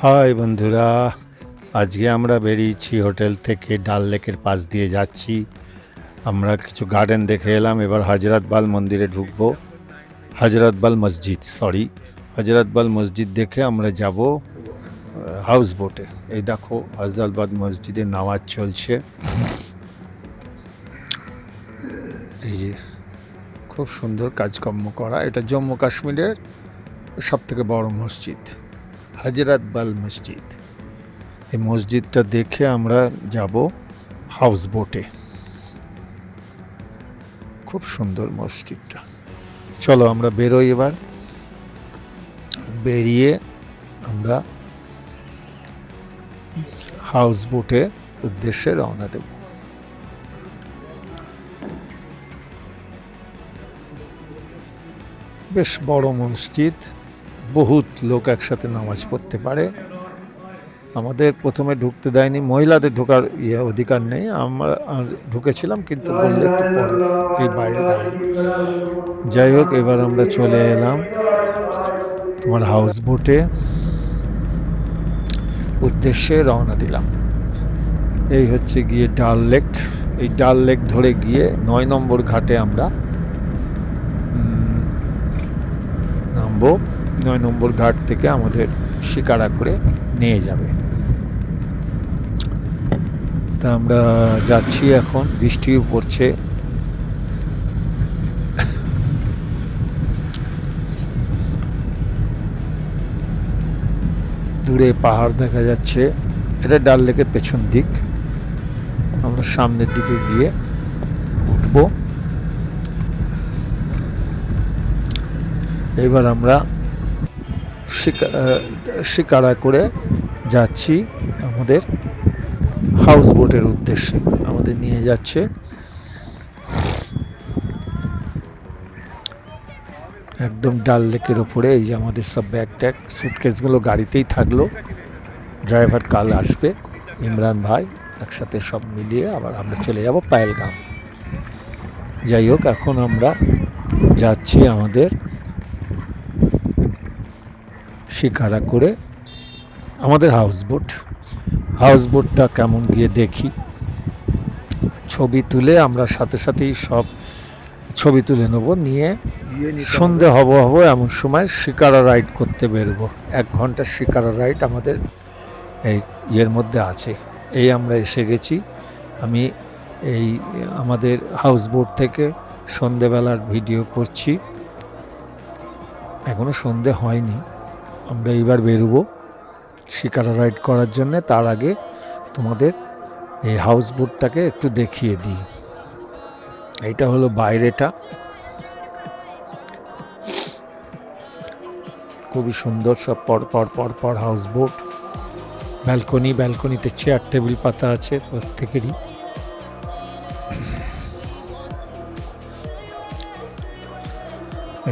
High বন্ধুরা, আজকে আমরা বেরিয়েছি হোটেল থেকে ডাল লেকের পাশ দিয়ে যাচ্ছি। আমরা কিছু গার্ডেন দেখে এলাম, এবার হজরতবাল মন্দিরে ঢুকবো। হজরতবাল মসজিদ দেখে আমরা যাব হাউস বোটে। এই দেখো হজরতবাল মসজিদে নামাজ চলছে। এই যে খুব সুন্দর কাজকর্ম করা, এটা জম্মু কাশ্মীরের সবথেকে বড় মসজিদ, হজরতবাল মসজিদ। এই মসজিদটা দেখে আমরা যাব হাউস বোটে। খুব সুন্দর মসজিদটা। চলো আমরা বেরোই এবার। বেরিয়ে আমরা হাউস বোটে উদ্দেশ্যে রওনা দেব। বেশ বড় মসজিদ, বহুত লোক একসাথে নামাজ পড়তে পারে। আমাদের প্রথমে ঢুকতে দেয়নি, মহিলাদের ঢোকার অধিকার নেই। আমরা ঢুকেছিলাম, কিন্তু বললে একটু পরে এই বাইরে দাঁড়াই। যাই হোক, এবার আমরা চলে এলাম তোমার হাউস বোটে উদ্দেশ্যে রওনা দিলাম। এই হচ্ছে গিয়ে ডাল লেক। এই ডাল লেক ধরে গিয়ে 9 নম্বর ঘাটে আমরা নামবো। 9 নম্বর ঘাট থেকে আমাদের শিকারা করে নিয়ে যাবে। তা আমরা যাচ্ছি এখন, বৃষ্টিও পড়ছে। দূরে পাহাড় দেখা যাচ্ছে। এটা ডাল লেকের পেছন দিক। আমরা সামনের দিকে গিয়ে উঠবো। এবার আমরা শিকারা করে যাচ্ছি আমাদের হাউস বোটের উদ্দেশ্যে। আমাদের নিয়ে যাচ্ছে একদম ডাল লেকের ওপরে। এই যে আমাদের সব ব্যাগ ট্যাগ সুটকেসগুলো গাড়িতেই থাকলো। ড্রাইভার কাল আসবে, ইমরান ভাই। একসাথে সব মিলিয়ে আবার আমরা চলে যাব পায়েলগাম। যাই হোক, এখন আমরা যাচ্ছি আমাদের শিকারা করে আমাদের হাউস বোটটা কেমন গিয়ে দেখি। ছবি তুলে আমরা সাথে সাথেই সব ছবি তুলে নেবো। নিয়ে সন্ধে হব এমন সময় শিকারা রাইড করতে বেরোবো। 1 ঘন্টার শিকারা রাইড আমাদের এই ইয়ের মধ্যে আছে। এই আমরা এসে গেছি। আমি এই আমাদের হাউস বোট থেকে সন্ধেবেলার ভিডিও করছি। এখনো সন্ধে হয়নি। আমরা এইবার বেরোবো শিকারা রাইড করার জন্যে। তার আগে তোমাদের এই হাউস বোটটাকে একটু দেখিয়ে দিই। এইটা হলো বাইরেটা, খুবই সুন্দর। সব পর হাউস বোট। ব্যালকনিতে চেয়ার টেবিল পাতা আছে প্রত্যেকেরই।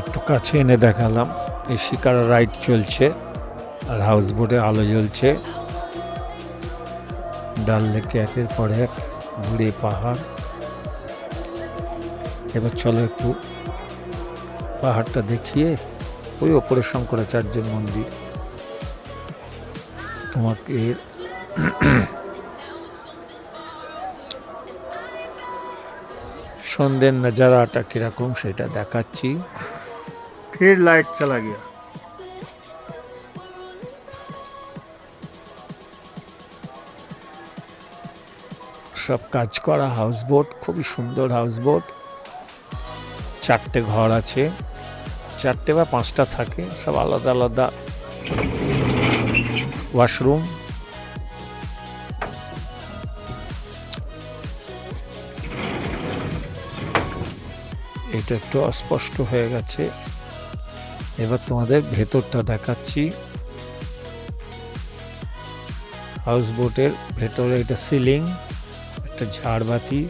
একটু কাছে এনে দেখালাম। এই শিকারা রাইড চলছে আর হাউস বোটে আলো জ্বলছে। ডাল লেকে একের পর এক দূরে পাহাড়। এবার চলো একটু পাহাড়টা দেখিয়ে ওই ওপরে শঙ্করাচার্যের মন্দির তোমাকে সন্ধ্যের নজারাটা কিরকম সেটা দেখাচ্ছি। फिर लाइट चला गया। সব কাজ করা হাউস বোট, খুবই সুন্দর হাউস বোট। 4টে ঘর আছে, 4টে বা 5টা থাকে, সব আলাদা আলাদা ওয়াশরুম। এটা একটু অস্পষ্ট হয়ে গেছে। এবার তোমাদের ভেতরটা দেখাচ্ছি। হাউস বোটের ভেতরে এটা সিলিং, একটা ঝাড়বাতি।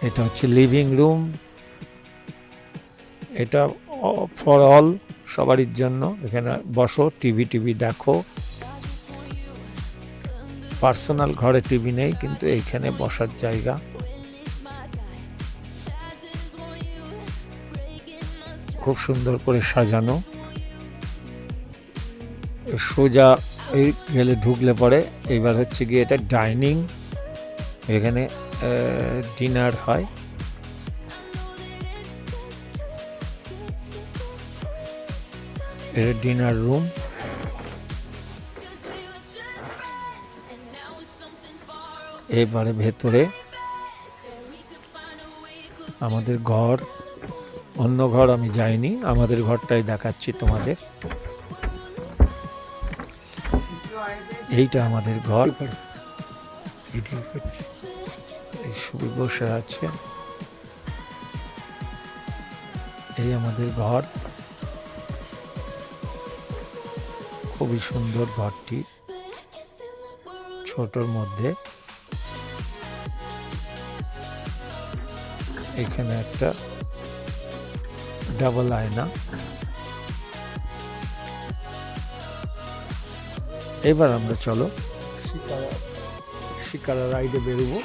এটা হচ্ছে লিভিং রুম। এটা ফর অল, সবারই জন্য। এখানে বসো, টিভি দেখো। পার্সোনাল ঘরে টিভি নেই, কিন্তু এইখানে বসার জায়গা। খুব সুন্দর করে সাজানো। সোজা এই গেলে ঢুকলে পরে এইবার হচ্ছে গিয়ে এটা ডাইনিং, এখানে ডিনার হয়। এটা ডিনার রুম। এবারে ভেতরে আমাদের ঘর, অন্য ঘর আমি যাইনি, আমাদের ঘরটাই দেখাচ্ছি তোমাদের। এইটা আমাদের ঘর, এই সুবি বসে আছে। এই আমাদের ঘর, খুবই সুন্দর ঘরটি, ছোটর মধ্যে। এখানে একটা ডাবল আয়না। এবার আমরা চলো শিকারা রাইডে বেরোবো,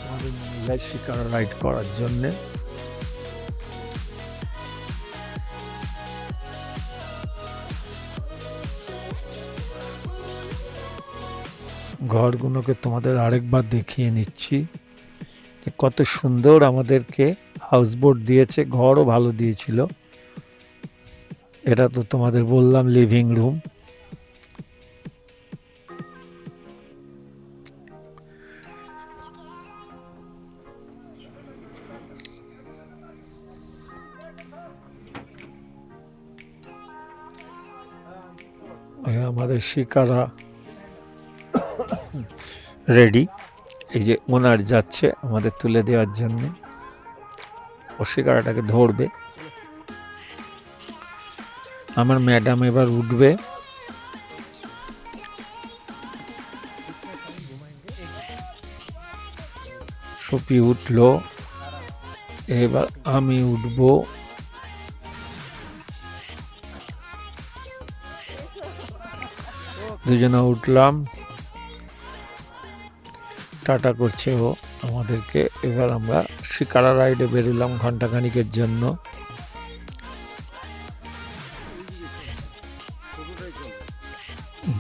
আমাদের নিয়ে শিকারা রাইড করার জন্যে। ঘরগুলোকে তোমাদের আরেকবার দেখিয়ে নিচ্ছি যে কত সুন্দর আমাদেরকে হাউসবোট দিয়েছে, ঘরও ভালো দিয়েছিল। এটা তো তোমাদের বললাম লিভিং রুম। আমাদের শিকারা রেডি, এই যে ওনার যাচ্ছে আমাদের তুলে দেওয়ার জন্য, ও শিকারাটাকে ধরবে। আমার ম্যাডাম এবার উঠবে। সপি উঠলো, এবার আমি উঠবো। দুজনে উঠলাম, টাটা করছে ও আমাদেরকে। এবার আমরা শিকারা রাইডে বেরোলাম ঘন্টাখানিকের জন্য।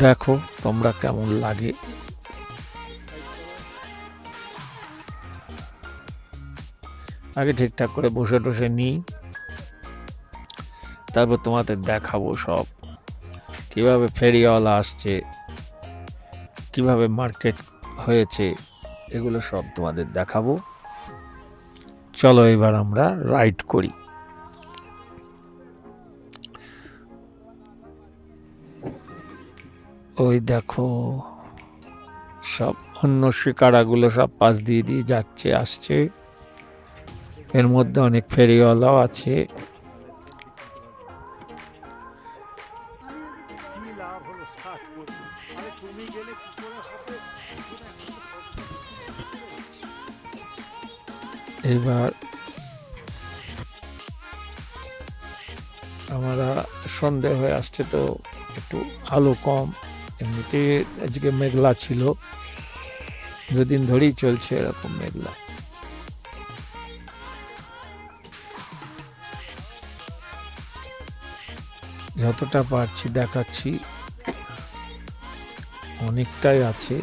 দেখো তোমরা কেমন লাগে। আগে ঠিকঠাক করে বসে টসে নিই, তারপর তোমাদের দেখাবো সব, কিভাবে ফেরিওয়ালা আসছে, কিভাবে মার্কেট হয়েছে, এগুলো সব তোমাদের দেখাবো। চলো এবার আমরা রাইড করি। ওই দেখো সব অন্য শিকারাগুলো সব পাশ দিয়ে দিয়ে যাচ্ছে আসছে, এর মধ্যে অনেক ফেরিওয়ালাও আছে। এবার আমরা সন্ধে হয়ে আসছে তো একটু আলো কম, এমনিতে আজকে মেঘলা ছিল, দুদিন ধরেই চলছে এরকম মেঘলা। যতটা পারছি দেখাচ্ছি, অনেকটাই আছে।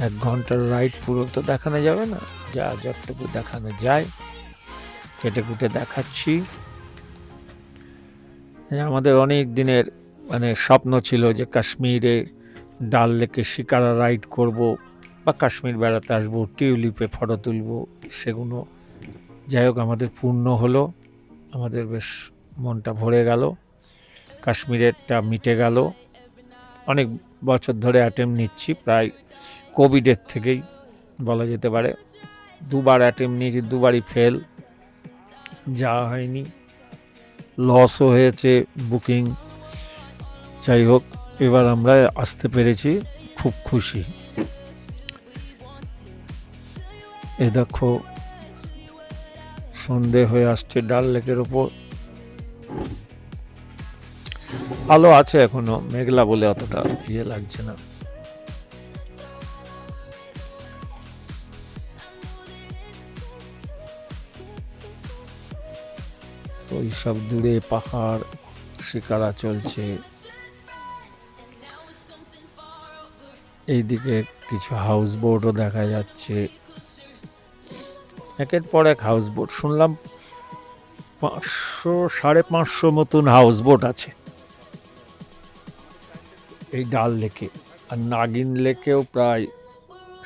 1 ঘন্টার রাইড পুরো তো দেখানো যাবে না, যা যতটুকু দেখানো যায় কেটে কুটে দেখাচ্ছি। আমাদের অনেক দিনের স্বপ্ন ছিল যে কাশ্মীরে ডাল লেকে শিকারা রাইড করব, বা কাশ্মীর বেড়াতে আসবো, টিউলিপে ফটো তুলবো, সেগুলো যাই হোক আমাদের পূর্ণ হলো। আমাদের বেশ মনটা ভরে গেল, কাশ্মীরেরটা মিটে গেল। অনেক বছর ধরে অ্যাটেম্প নিচ্ছি, প্রায় কোভিডের থেকেই বলা যেতে পারে। 2বার অ্যাটেম্প নিয়েছি, 2বারই ফেল, যাওয়া হয়নি, লসও হয়েছে বুকিং। যাই হোক এবার আমরা আসতে পেরেছি, খুব খুশি। এ দেখো সন্ধে হয়ে আসছে, ডাল লেকের ওপর আলো আছে এখনো, মেঘলা বলে অতটা ইয়ে লাগছে না। ওই সব দূরে পাহাড়, শিকারা চলছে, এইদিকে কিছু হাউস বোটও দেখা যাচ্ছে, একের পর এক হাউস বোট। শুনলাম 500-550 মতন হাউস বোট আছে এই ডাল লেকে। আর নাগিন লেকেও প্রায়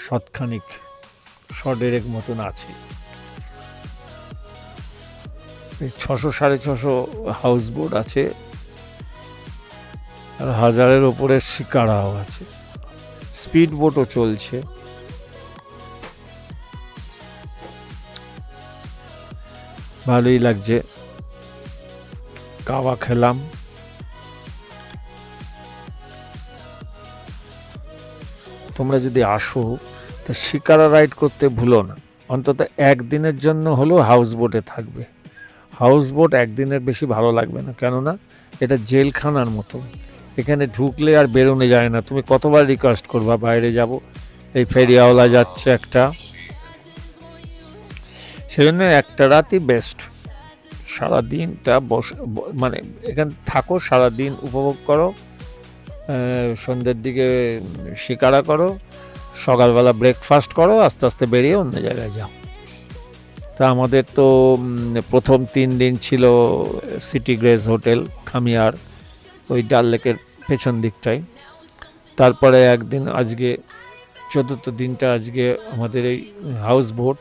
100-150 মতন আছে। এই 600-650 হাউস বোট আছে, আর 1000-এর ওপরে শিকারাও আছে। স্পিড বোটও চলছে। ভালোই লাগছে। কাওয়া খেলাম। তোমরা যদি আসো তো শিকারা রাইড করতে ভুলো না, অন্তত একদিনের জন্য হলেও হাউস বোটে থাকবে। হাউস বোট একদিনের বেশি ভালো লাগবে না, কেননা এটা জেলখানার মতো। এখানে ঢুকলে আর বেরোনো যায় না। তুমি কতবার রিকোয়েস্ট করবা বাইরে যাব, এই ফেরিয়াওয়ালা যাচ্ছে একটা। সেজন্য একটা রাতই বেস্ট। সারাদিনটা মানে এখানে থাকো, সারাদিন উপভোগ করো, সন্ধ্যের দিকে শিকারা করো, সকালবেলা ব্রেকফাস্ট করো, আস্তে আস্তে বেরিয়ে অন্য জায়গায় যাও। তা আমাদের তো প্রথম 3 দিন ছিল সিটি গ্রেস হোটেল খামিয়ার, ওই ডাল লেকের পেছন দিকটাই। তারপরে একদিন, আজকে 4th দিনটা আজকে আমাদের এই হাউস বোট।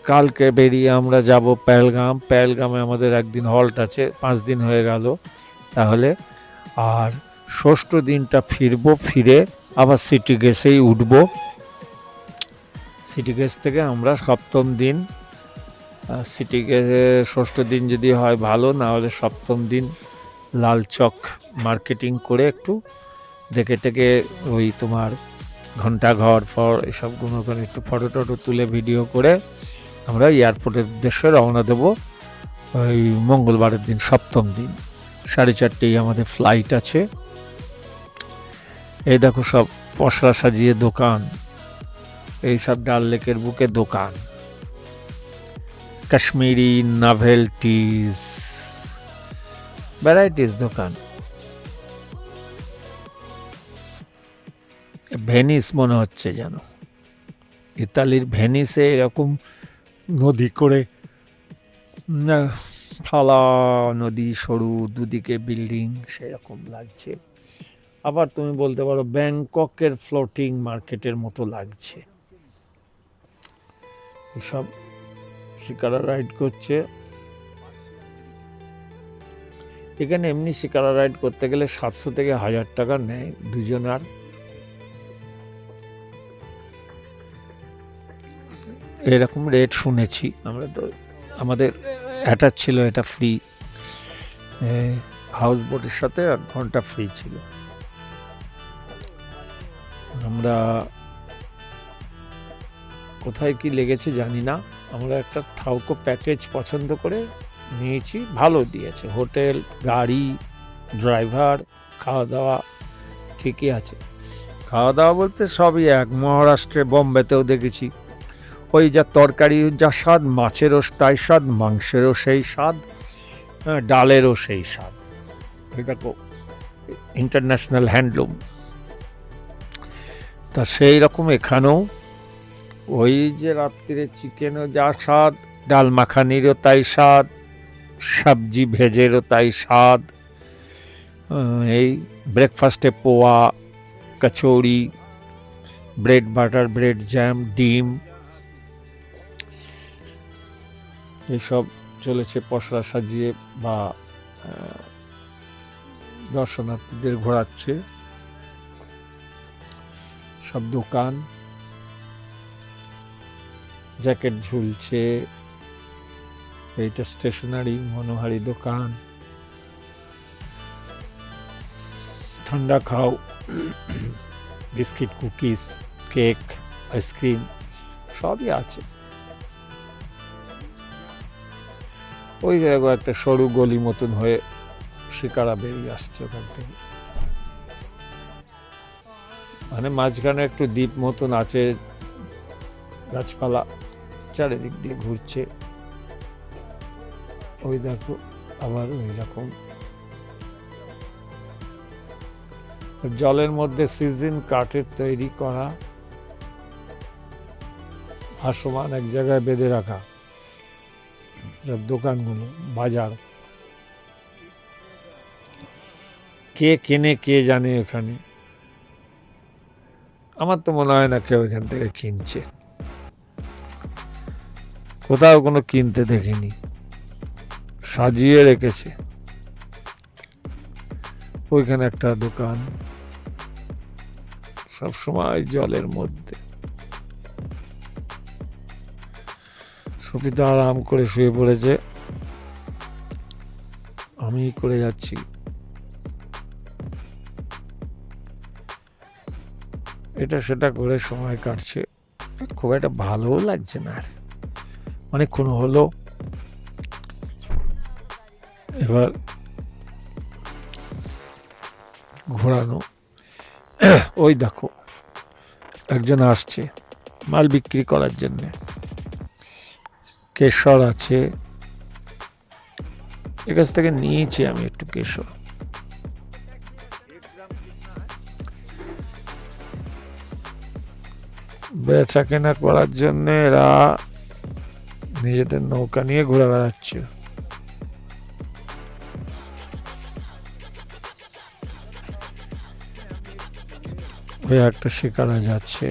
কালকে বেরিয়ে আমরা যাব পেহেলগাম। পেহেলগামে আমাদের একদিন হল্ট আছে, 5 দিন হয়ে গেল তাহলে। আর 6ষ্ঠ দিনটা ফিরবো, ফিরে আবার সিটি গ্যাসেই উঠবো। সিটি গ্যাস থেকে আমরা 7ম দিন, সিটি গ্যাসে 6ষ্ঠ দিন যদি হয় ভালো, না হলে 7ম দিন লাল চক মার্কেটিং করে একটু দেখে টেকে ওই তোমার ঘন্টাঘর ফর এসবগুলো করে একটু ফটো টটো তুলে ভিডিও করে আমরা এয়ারপোর্টের উদ্দেশ্যে রওনা দেবো ওই মঙ্গলবারের দিন, 7ম দিন। 4:30 আমাদের ফ্লাইট আছে। এই দেখো সব পসরা সাজিয়ে দোকান, এইসব ডাল লেকের বুকে দোকান। কাশ্মীরি নভেলটিজ, ভ্যারাইটিস দোকান। ভেনিস মনে হচ্ছে যেন, ইতালির ভেনিসে এরকম নদী করে, ফালা নদী, সরু, দুদিকে বিল্ডিং, সেরকম লাগছে। আবার তুমি বলতে পারো ব্যাংককের ফ্লোটিং মার্কেটের মতো লাগছে। এসব শিকারা রাইড করছে এখানে। এমনি শিকারা রাইড করতে গেলে 700 থেকে 1000 টাকা নেয় দুজনার। এরকম রেট শুনেছি আমরা, তো আমাদের অ্যাটাচ ছিল, এটা ফ্রি। হাউস বোটের সাথে 1 ঘন্টা ফ্রি ছিল। আমরা কোথায় কি লেগেছে জানি না, আমরা একটা থাউকো প্যাকেজ পছন্দ করে নিয়েছি, ভালো দিয়েছে। হোটেল, গাড়ি, ড্রাইভার, খাওয়া দাওয়া ঠিকই আছে। খাওয়া দাওয়া বলতে সবই এক। মহারাষ্ট্রে, বোম্বেতেও দেখেছি ওই যা তরকারি যা স্বাদ, মাছেরও তাই স্বাদ, মাংসেরও সেই স্বাদ, ডালেরও সেই স্বাদ। এটা ইন্টারন্যাশনাল হ্যান্ডলুম। তা সেই রকম এখানেও ওই যে রাত্রিরে চিকেনও যা স্বাদ, ডাল মাখানিরও তাই স্বাদ, সবজি ভেজেরও তাই স্বাদ। এই ব্রেকফাস্টে পোয়া, কচৌড়ি, ব্রেড বাটার, ব্রেড জ্যাম, ডিম, এইসব চলেছে পসরা সাজিয়ে বা দর্শনার্থীদের ঘোরাচ্ছে। সব দোকান, জ্যাকেট ঝুলছে, এইটা স্টেশনারি মনোহারি দোকান। ঠান্ডা খাও, বিস্কিট, কুকিজ, কেক, আইসক্রিম সবই আছে। ওই জায়গায় একটা সরু গলি মতন হয়ে শিকারা বেরিয়ে আসছে ওখান থেকে। মানে মাঝখানে একটু দ্বীপ মতন আছে, গাছপালা চারিদিক দিয়ে ঘুরছে। ওই দেখো আবার ওই রকম জলের মধ্যে সিজন কাঠের তৈরি করা ভাসমান এক জায়গায় বেঁধে রাখা সব দোকানগুলো, বাজার। কে কেনে কে জানে এখানে। আমার তো মনে হয় না কেউ এখান থেকে কিনছে, কোথাও কোনো কিনতে দেখিনি, সাজিয়ে রেখেছে। ওইখানে একটা দোকান, সবসময় জলের মধ্যে। সুপিতা আরাম করে শুয়ে পড়েছে, আমি করে যাচ্ছি। এটা সেটা করে সময় কাটছে, খুব একটা ভালোও লাগছে না আর। অনেকক্ষণ হলো, এবার ঘোরানো। ওই দেখো একজন আসছে মাল বিক্রি করার জন্য। কেশর আছে, এর কাছ থেকে নিয়েছি আমি একটু কেশর। বেচা কেনা করার জন্য এরা নিজেদের নৌকা নিয়ে ঘুরে বেড়াচ্ছে। ওই একটা শিকারা যাচ্ছে,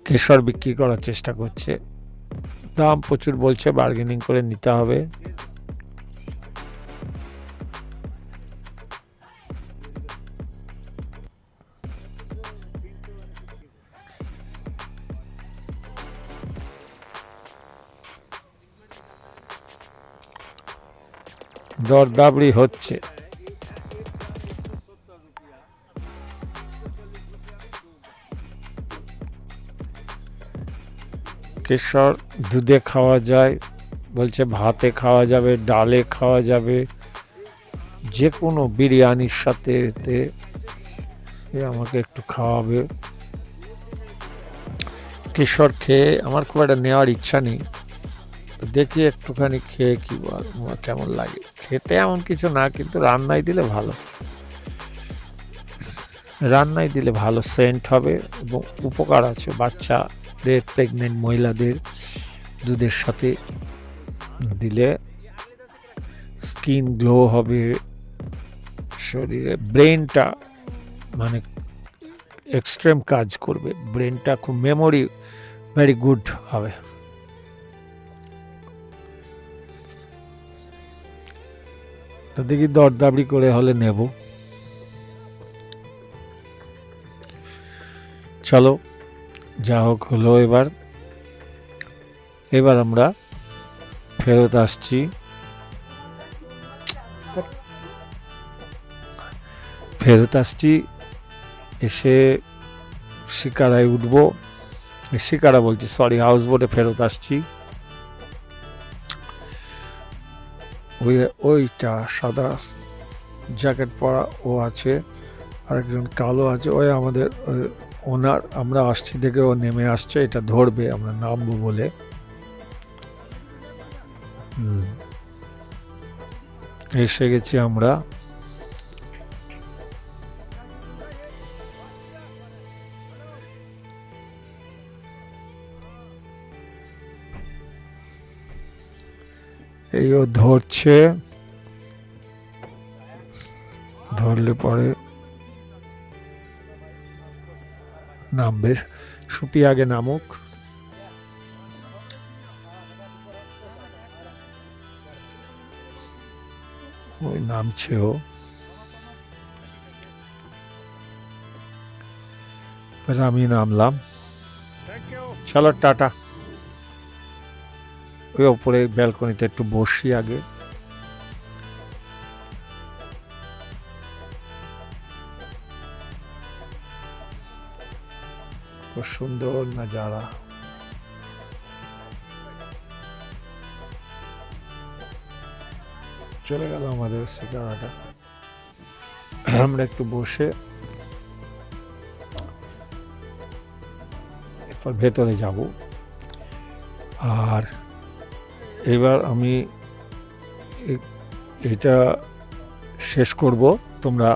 কেশর বিক্রি করার চেষ্টা করছে। দাম প্রচুর বলছে, বার্গেনিং করে নিতে হবে। দরদাবড়ি হচ্ছে। কেশর দুধে খাওয়া যায় বলছে, ভাতে খাওয়া যাবে, ডালে খাওয়া যাবে, যে কোনো বিরিয়ানির সাথে এতে আমাকে একটু খাওয়াবে। কেশর খেয়ে আমার খুব একটা নেওয়ার ইচ্ছা নেই, দেখি একটুখানি খেয়ে কি বল কেমন লাগে। খেতে এমন কিছু না, কিন্তু রান্নায় দিলে ভালো, রান্নায় দিলে ভালো সেন্ট হবে এবং উপকার আছে। বাচ্চাদের, প্রেগনেন্ট মহিলাদের দুধের সাথে দিলে স্কিন গ্লো হবে, শরীরে ব্রেনটা মানে এক্সট্রিম কাজ করবে, ব্রেনটা খুব মেমোরি ভেরি গুড হবে। তো দেখি দরদাবড়ি করে হলে নেব। চলো, যা হোক হলো। এবার আমরা ফেরত আসছি। এসে শিকারায় উঠবো, শিকারা বলছি সরি, হাউস বোটে ফেরত আসছি। ওইটা সাদা জ্যাকেট পরা ও আছে, আরেকজন কালো আছে, ওই আমাদের ওনার। আমরা আসছি দেখে ও নেমে আসছে, এটা ধরবে আমরা নামবো বলে। এসে গেছি আমরা। এই ও ধরছে, ধরলে পরে নামবে। সুপি আগে নামুক। ওই নামছে ও। আমি নামলাম, চলো টাটা। ওই ওপরে ব্যালকনিতে একটু বসি আগে। খুব সুন্দর নাজারা। চলে গেল আমাদের শিকারাটা। আমরা একটু বসে এরপর ভেতরে যাব। আর এবার আমি এটা শেষ করব, তোমরা